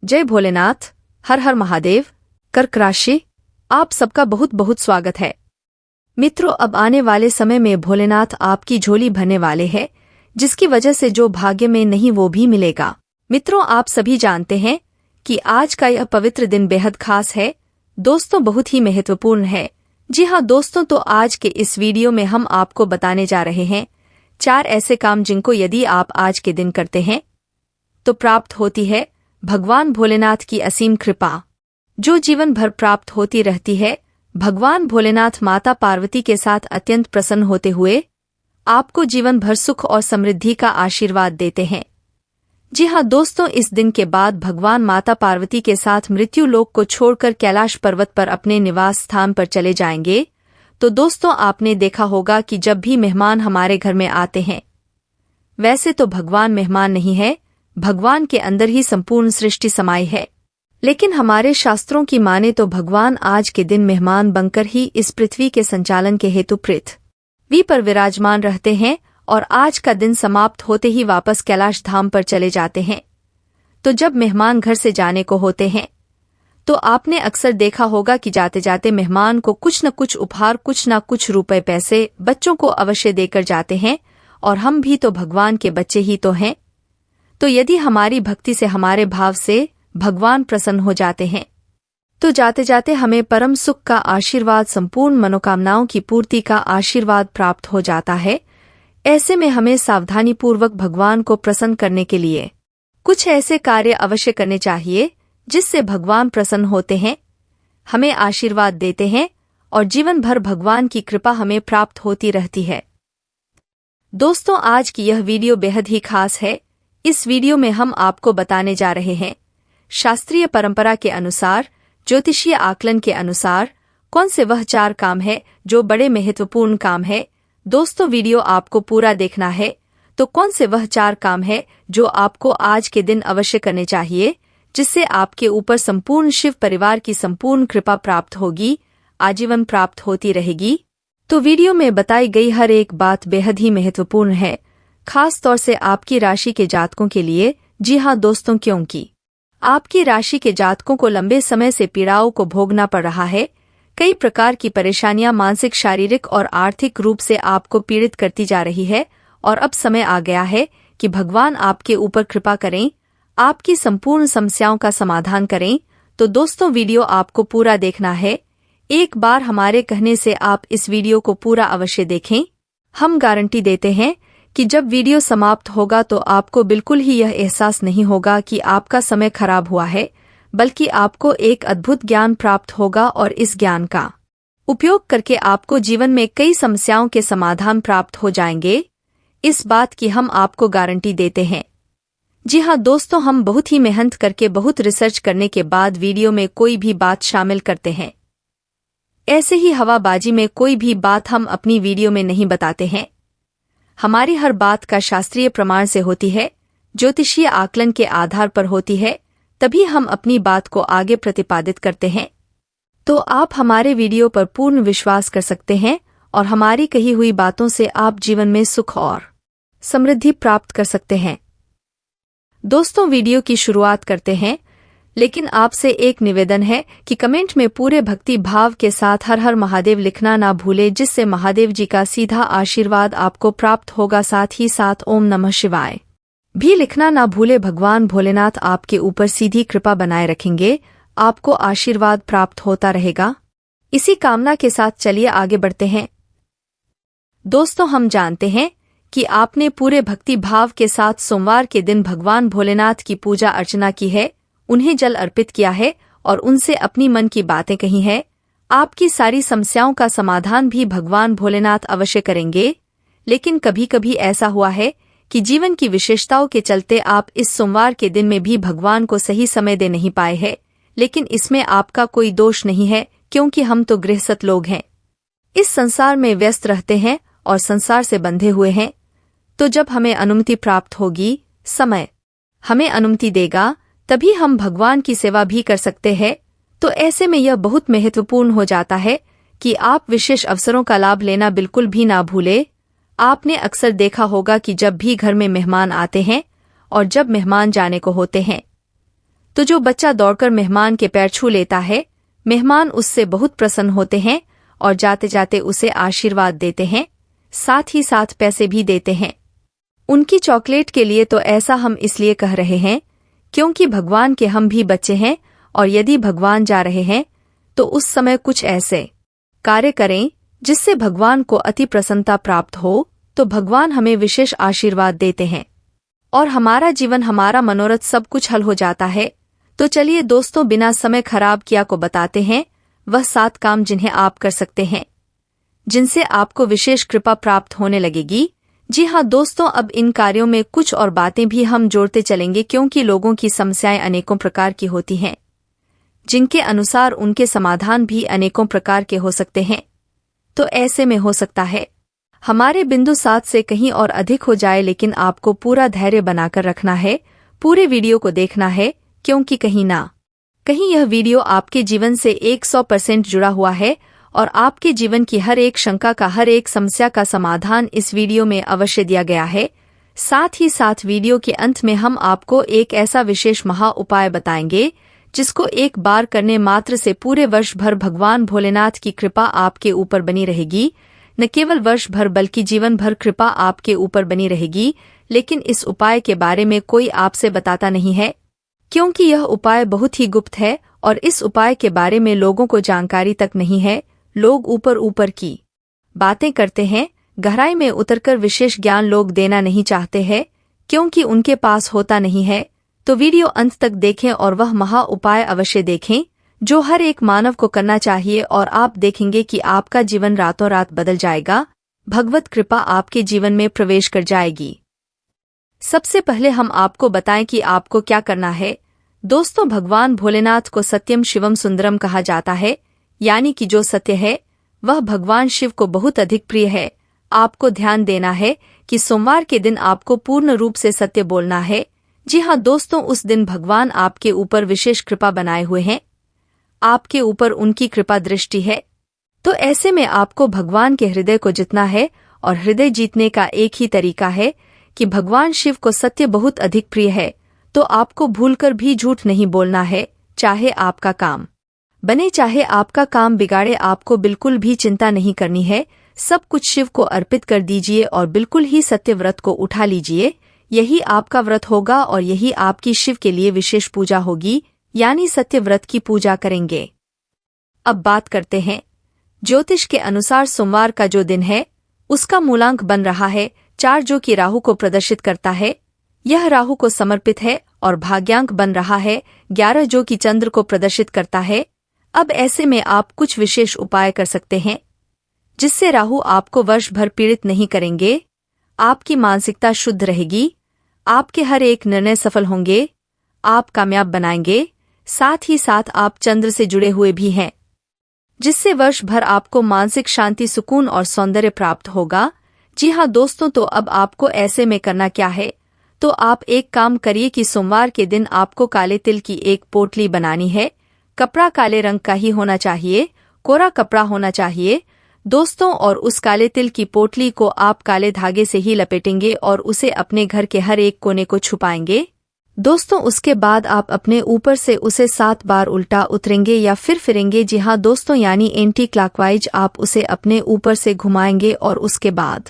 जय भोलेनाथ, हर हर महादेव। कर्क राशि, आप सबका बहुत बहुत स्वागत है। मित्रों, अब आने वाले समय में भोलेनाथ आपकी झोली भरने वाले हैं, जिसकी वजह से जो भाग्य में नहीं वो भी मिलेगा। मित्रों, आप सभी जानते हैं कि आज का यह पवित्र दिन बेहद खास है। दोस्तों, बहुत ही महत्वपूर्ण है। जी हाँ दोस्तों, तो आज के इस वीडियो में हम आपको बताने जा रहे हैं 4 ऐसे काम जिनको यदि आप आज के दिन करते हैं तो प्राप्त होती है भगवान भोलेनाथ की असीम कृपा, जो जीवन भर प्राप्त होती रहती है। भगवान भोलेनाथ माता पार्वती के साथ अत्यंत प्रसन्न होते हुए आपको जीवन भर सुख और समृद्धि का आशीर्वाद देते हैं। जी हाँ दोस्तों, इस दिन के बाद भगवान माता पार्वती के साथ मृत्यु लोक को छोड़कर कैलाश पर्वत पर अपने निवास स्थान पर चले जाएंगे। तो दोस्तों, आपने देखा होगा कि जब भी मेहमान हमारे घर में आते हैं, वैसे तो भगवान मेहमान नहीं है, भगवान के अंदर ही संपूर्ण सृष्टि समाई है। लेकिन हमारे शास्त्रों की माने तो भगवान आज के दिन मेहमान बनकर ही इस पृथ्वी के संचालन के हेतु पृथ्वी पर विराजमान रहते हैं और आज का दिन समाप्त होते ही वापस कैलाश धाम पर चले जाते हैं। तो जब मेहमान घर से जाने को होते हैं तो आपने अक्सर देखा होगा कि जाते जाते मेहमान को कुछ न कुछ उपहार, कुछ न कुछ रुपए पैसे बच्चों को अवश्य देकर जाते हैं। और हम भी तो भगवान के बच्चे ही तो हैं। तो यदि हमारी भक्ति से, हमारे भाव से भगवान प्रसन्न हो जाते हैं तो जाते जाते हमें परम सुख का आशीर्वाद, संपूर्ण मनोकामनाओं की पूर्ति का आशीर्वाद प्राप्त हो जाता है। ऐसे में हमें सावधानीपूर्वक भगवान को प्रसन्न करने के लिए कुछ ऐसे कार्य अवश्य करने चाहिए जिससे भगवान प्रसन्न होते हैं, हमें आशीर्वाद देते हैं और जीवन भर भगवान की कृपा हमें प्राप्त होती रहती है। दोस्तों, आज की यह वीडियो बेहद ही खास है। इस वीडियो में हम आपको बताने जा रहे हैं शास्त्रीय परंपरा के अनुसार, ज्योतिषीय आकलन के अनुसार कौन से वह 4 काम है जो बड़े महत्वपूर्ण काम है। दोस्तों, वीडियो आपको पूरा देखना है। तो कौन से वह 4 काम है जो आपको आज के दिन अवश्य करने चाहिए, जिससे आपके ऊपर संपूर्ण शिव परिवार की संपूर्ण कृपा प्राप्त होगी, आजीवन प्राप्त होती रहेगी। तो वीडियो में बताई गई हर एक बात बेहद ही महत्वपूर्ण है, खास तौर से आपकी राशि के जातकों के लिए। जी हाँ दोस्तों, क्योंकि आपकी राशि के जातकों को लंबे समय से पीड़ाओं को भोगना पड़ रहा है। कई प्रकार की परेशानियां मानसिक, शारीरिक और आर्थिक रूप से आपको पीड़ित करती जा रही है और अब समय आ गया है कि भगवान आपके ऊपर कृपा करें, आपकी संपूर्ण समस्याओं का समाधान करें। तो दोस्तों, वीडियो आपको पूरा देखना है। एक बार हमारे कहने से आप इस वीडियो को पूरा अवश्य देखें। हम गारंटी देते हैं कि जब वीडियो समाप्त होगा तो आपको बिल्कुल ही यह एहसास नहीं होगा कि आपका समय खराब हुआ है, बल्कि आपको एक अद्भुत ज्ञान प्राप्त होगा और इस ज्ञान का उपयोग करके आपको जीवन में कई समस्याओं के समाधान प्राप्त हो जाएंगे। इस बात की हम आपको गारंटी देते हैं। जी हाँ दोस्तों, हम बहुत ही मेहनत करके, बहुत रिसर्च करने के बाद वीडियो में कोई भी बात शामिल करते हैं। ऐसे ही हवाबाजी में कोई भी बात हम अपनी वीडियो में नहीं बताते हैं। हमारी हर बात का शास्त्रीय प्रमाण से होती है, ज्योतिषीय आकलन के आधार पर होती है, तभी हम अपनी बात को आगे प्रतिपादित करते हैं। तो आप हमारे वीडियो पर पूर्ण विश्वास कर सकते हैं और हमारी कही हुई बातों से आप जीवन में सुख और समृद्धि प्राप्त कर सकते हैं। दोस्तों, वीडियो की शुरुआत करते हैं, लेकिन आपसे एक निवेदन है कि कमेंट में पूरे भक्ति भाव के साथ हर हर महादेव लिखना ना भूले, जिससे महादेव जी का सीधा आशीर्वाद आपको प्राप्त होगा। साथ ही साथ ओम नमः शिवाय भी लिखना ना भूले। भगवान भोलेनाथ आपके ऊपर सीधी कृपा बनाए रखेंगे, आपको आशीर्वाद प्राप्त होता रहेगा। इसी कामना के साथ चलिए आगे बढ़ते हैं। दोस्तों, हम जानते हैं कि आपने पूरे भक्ति भाव के साथ सोमवार के दिन भगवान भोलेनाथ की पूजा अर्चना की है, उन्हें जल अर्पित किया है और उनसे अपनी मन की बातें कही है। आपकी सारी समस्याओं का समाधान भी भगवान भोलेनाथ अवश्य करेंगे। लेकिन कभी कभी ऐसा हुआ है कि जीवन की विशेषताओं के चलते आप इस सोमवार के दिन में भी भगवान को सही समय दे नहीं पाए हैं। लेकिन इसमें आपका कोई दोष नहीं है, क्योंकि हम तो गृहस्थ लोग हैं, इस संसार में व्यस्त रहते हैं और संसार से बंधे हुए हैं। तो जब हमें अनुमति प्राप्त होगी, समय हमें अनुमति देगा, तभी हम भगवान की सेवा भी कर सकते हैं। तो ऐसे में यह बहुत महत्वपूर्ण हो जाता है कि आप विशेष अवसरों का लाभ लेना बिल्कुल भी ना भूले। आपने अक्सर देखा होगा कि जब भी घर में मेहमान आते हैं और जब मेहमान जाने को होते हैं तो जो बच्चा दौड़कर मेहमान के पैर छू लेता है, मेहमान उससे बहुत प्रसन्न होते हैं और जाते जाते उसे आशीर्वाद देते हैं, साथ ही साथ पैसे भी देते हैं उनकी चॉकलेट के लिए। तो ऐसा हम इसलिए कह रहे हैं क्योंकि भगवान के हम भी बच्चे हैं, और यदि भगवान जा रहे हैं तो उस समय कुछ ऐसे कार्य करें जिससे भगवान को अति प्रसन्नता प्राप्त हो, तो भगवान हमें विशेष आशीर्वाद देते हैं और हमारा जीवन, हमारा मनोरथ सब कुछ हल हो जाता है। तो चलिए दोस्तों, बिना समय खराब किया को बताते हैं वह 7 काम जिन्हें आप कर सकते हैं, जिनसे आपको विशेष कृपा प्राप्त होने लगेगी। जी हाँ दोस्तों, अब इन कार्यों में कुछ और बातें भी हम जोड़ते चलेंगे, क्योंकि लोगों की समस्याएं अनेकों प्रकार की होती हैं, जिनके अनुसार उनके समाधान भी अनेकों प्रकार के हो सकते हैं। तो ऐसे में हो सकता है हमारे बिंदु 7 से कहीं और अधिक हो जाए, लेकिन आपको पूरा धैर्य बनाकर रखना है, पूरे वीडियो को देखना है, क्योंकि कहीं ना कहीं यह वीडियो आपके जीवन से 100% जुड़ा हुआ है और आपके जीवन की हर एक शंका का, हर एक समस्या का समाधान इस वीडियो में अवश्य दिया गया है। साथ ही साथ वीडियो के अंत में हम आपको एक ऐसा विशेष महा उपाय बताएंगे जिसको एक बार करने मात्र से पूरे वर्ष भर भगवान भोलेनाथ की कृपा आपके ऊपर बनी रहेगी। न केवल वर्ष भर बल्कि जीवन भर कृपा आपके ऊपर बनी रहेगी। लेकिन इस उपाय के बारे में कोई आपसे बताता नहीं है, क्योंकि यह उपाय बहुत ही गुप्त है और इस उपाय के बारे में लोगों को जानकारी तक नहीं है। लोग ऊपर ऊपर की बातें करते हैं, गहराई में उतरकर विशेष ज्ञान लोग देना नहीं चाहते हैं, क्योंकि उनके पास होता नहीं है। तो वीडियो अंत तक देखें और वह महा उपाय अवश्य देखें जो हर एक मानव को करना चाहिए, और आप देखेंगे कि आपका जीवन रातों रात बदल जाएगा। भगवत कृपा आपके जीवन में प्रवेश कर जाएगी। सबसे पहले हम आपको बताएं कि आपको क्या करना है। दोस्तों, भगवान भोलेनाथ को सत्यम शिवम सुंदरम कहा जाता है, यानी कि जो सत्य है वह भगवान शिव को बहुत अधिक प्रिय है। आपको ध्यान देना है कि सोमवार के दिन आपको पूर्ण रूप से सत्य बोलना है। जी हाँ दोस्तों, उस दिन भगवान आपके ऊपर विशेष कृपा बनाए हुए हैं, आपके ऊपर उनकी कृपा दृष्टि है। तो ऐसे में आपको भगवान के हृदय को जीतना है, और हृदय जीतने का एक ही तरीका है कि भगवान शिव को सत्य बहुत अधिक प्रिय है। तो आपको भूलकर भी झूठ नहीं बोलना है, चाहे आपका काम बने चाहे आपका काम बिगाड़े। आपको बिल्कुल भी चिंता नहीं करनी है, सब कुछ शिव को अर्पित कर दीजिए और बिल्कुल ही सत्य व्रत को उठा लीजिए। यही आपका व्रत होगा और यही आपकी शिव के लिए विशेष पूजा होगी, यानी सत्य व्रत की पूजा करेंगे। अब बात करते हैं ज्योतिष के अनुसार सोमवार का जो दिन है उसका मूलांक बन रहा है 4, जो कि राहु को प्रदर्शित करता है। यह राहु को समर्पित है, और भाग्यांक बन रहा है 11, जो कि चंद्र को प्रदर्शित करता है। अब ऐसे में आप कुछ विशेष उपाय कर सकते हैं जिससे राहु आपको वर्ष भर पीड़ित नहीं करेंगे। आपकी मानसिकता शुद्ध रहेगी, आपके हर एक निर्णय सफल होंगे, आप कामयाब बनाएंगे। साथ ही साथ आप चंद्र से जुड़े हुए भी हैं, जिससे वर्ष भर आपको मानसिक शांति, सुकून और सौंदर्य प्राप्त होगा। जी हाँ दोस्तों, तो अब आपको ऐसे में करना क्या है। तो आप एक काम करिए कि सोमवार के दिन आपको काले तिल की एक पोटली बनानी है। कपड़ा काले रंग का ही होना चाहिए, कोरा कपड़ा होना चाहिए दोस्तों, और उस काले तिल की पोटली को आप काले धागे से ही लपेटेंगे और उसे अपने घर के हर एक कोने को छुपाएंगे दोस्तों। उसके बाद आप अपने ऊपर से उसे 7 बार उल्टा उतरेंगे या फिर फिरेंगे। जी हाँ दोस्तों, यानी एंटी क्लॉकवाइज आप उसे अपने ऊपर से घुमाएंगे, और उसके बाद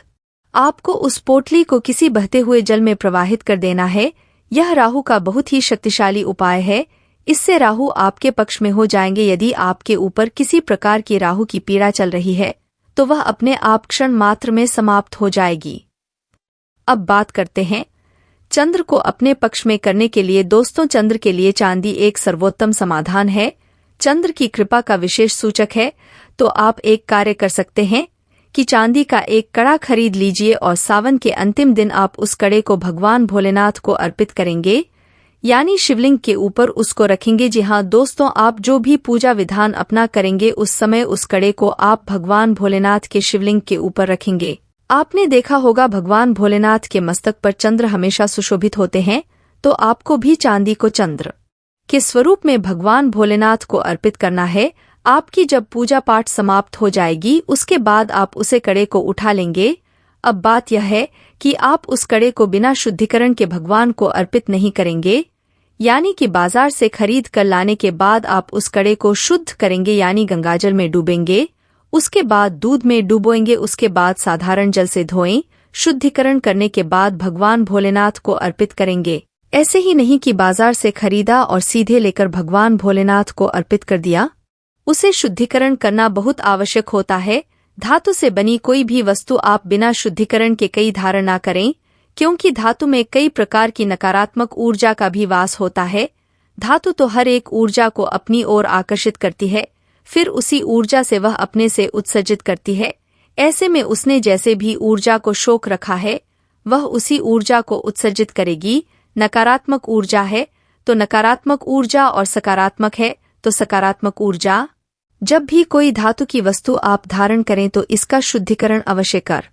आपको उस पोटली को किसी बहते हुए जल में प्रवाहित कर देना है। यह राहु का बहुत ही शक्तिशाली उपाय है, इससे राहु आपके पक्ष में हो जाएंगे। यदि आपके ऊपर किसी प्रकार की राहु की पीड़ा चल रही है तो वह अपने आप क्षण मात्र में समाप्त हो जाएगी। अब बात करते हैं चंद्र को अपने पक्ष में करने के लिए। दोस्तों, चंद्र के लिए चांदी एक सर्वोत्तम समाधान है, चंद्र की कृपा का विशेष सूचक है। तो आप एक कार्य कर सकते हैं कि चांदी का एक कड़ा खरीद लीजिए और सावन के अंतिम दिन आप उस कड़े को भगवान भोलेनाथ को अर्पित करेंगे, यानी शिवलिंग के ऊपर उसको रखेंगे। जी हाँ दोस्तों, आप जो भी पूजा विधान अपना करेंगे उस समय उस कड़े को आप भगवान भोलेनाथ के शिवलिंग के ऊपर रखेंगे। आपने देखा होगा भगवान भोलेनाथ के मस्तक पर चंद्र हमेशा सुशोभित होते हैं, तो आपको भी चांदी को चंद्र के स्वरूप में भगवान भोलेनाथ को अर्पित करना है। आपकी जब पूजा पाठ समाप्त हो जाएगी उसके बाद आप उसे कड़े को उठा लेंगे। अब बात यह है कि आप उस कड़े को बिना शुद्धिकरण के भगवान को अर्पित नहीं करेंगे, यानी कि बाजार से खरीद कर लाने के बाद आप उस कड़े को शुद्ध करेंगे, यानी गंगाजल में डूबेंगे, उसके बाद दूध में डुबोएंगे, उसके बाद साधारण जल से धोएं, शुद्धिकरण करने के बाद भगवान भोलेनाथ को अर्पित करेंगे। ऐसे ही नहीं कि बाजार से खरीदा और सीधे लेकर भगवान भोलेनाथ को अर्पित कर दिया। उसे शुद्धिकरण करना बहुत आवश्यक होता है। धातु से बनी कोई भी वस्तु आप बिना शुद्धिकरण के कई धारण न करें, क्योंकि धातु में कई प्रकार की नकारात्मक ऊर्जा का भी वास होता है। धातु तो हर एक ऊर्जा को अपनी ओर आकर्षित करती है, फिर उसी ऊर्जा से वह अपने से उत्सर्जित करती है। ऐसे में उसने जैसे भी ऊर्जा को शोक रखा है, वह उसी ऊर्जा को उत्सर्जित करेगी। नकारात्मक ऊर्जा है तो नकारात्मक ऊर्जा, और सकारात्मक है तो सकारात्मक ऊर्जा। जब भी कोई धातु की वस्तु आप धारण करें तो इसका शुद्धिकरण अवश्य कर।